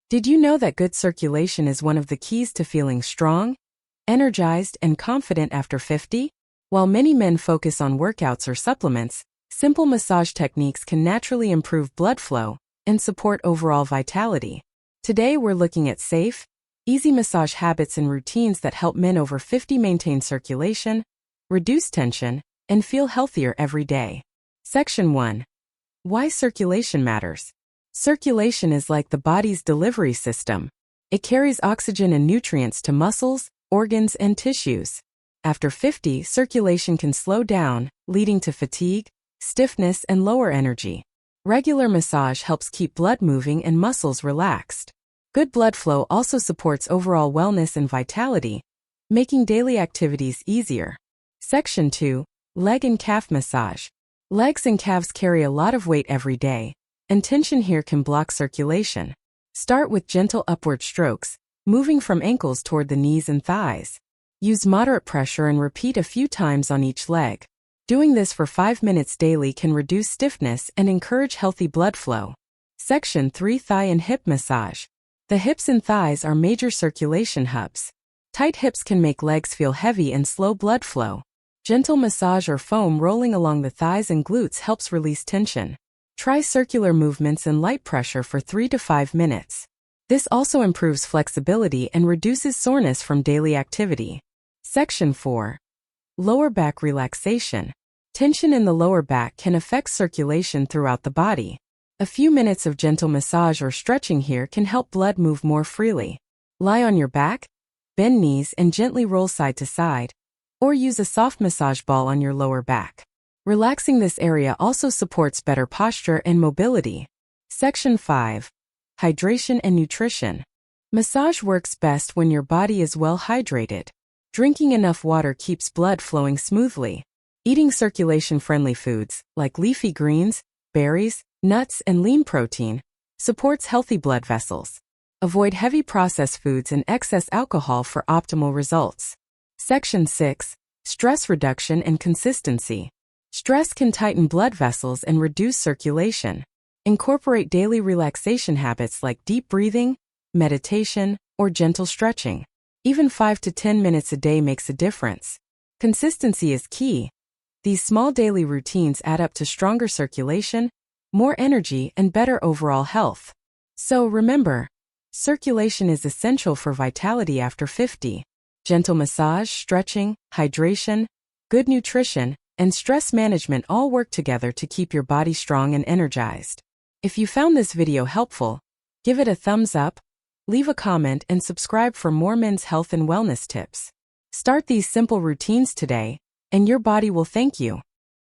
Did you know that good circulation is one of the keys to feeling strong, energized, and confident after 50? While many men focus on workouts or supplements, simple massage techniques can naturally improve blood flow and support overall vitality. Today we're looking at safe, easy massage habits and routines that help men over 50 maintain circulation, reduce tension, and feel healthier every day. Section 1. Why circulation matters. Circulation is like the body's delivery system. It carries oxygen and nutrients to muscles, organs, and tissues. After 50, circulation can slow down, leading to fatigue, stiffness, and lower energy. Regular massage helps keep blood moving and muscles relaxed. Good blood flow also supports overall wellness and vitality, making daily activities easier. Section 2. Leg and calf massage. Legs and calves carry a lot of weight every day, and tension here can block circulation. Start with gentle upward strokes, moving from ankles toward the knees and thighs. Use moderate pressure and repeat a few times on each leg. Doing this for 5 minutes daily can reduce stiffness and encourage healthy blood flow. Section 3. Thigh and hip massage. The hips and thighs are major circulation hubs. Tight hips can make legs feel heavy and slow blood flow. Gentle massage or foam rolling along the thighs and glutes helps release tension. Try circular movements and light pressure for 3 to 5 minutes. This also improves flexibility and reduces soreness from daily activity. Section 4. Lower back relaxation. Tension in the lower back can affect circulation throughout the body. A few minutes of gentle massage or stretching here can help blood move more freely. Lie on your back, bend knees, and gently roll side to side, or use a soft massage ball on your lower back. Relaxing this area also supports better posture and mobility. Section 5. Hydration and nutrition. Massage works best when your body is well hydrated. Drinking enough water keeps blood flowing smoothly. Eating circulation-friendly foods, like leafy greens, berries, nuts, and lean protein, supports healthy blood vessels. Avoid heavy processed foods and excess alcohol for optimal results. Section 6. Stress reduction and consistency. Stress can tighten blood vessels and reduce circulation. Incorporate daily relaxation habits like deep breathing, meditation, or gentle stretching. Even 5 to 10 minutes a day makes a difference. Consistency is key. These small daily routines add up to stronger circulation, more energy, and better overall health. So remember, circulation is essential for vitality after 50. Gentle massage, stretching, hydration, good nutrition, and stress management all work together to keep your body strong and energized. If you found this video helpful, give it a thumbs up, leave a comment, and subscribe for more men's health and wellness tips. Start these simple routines today, and your body will thank you.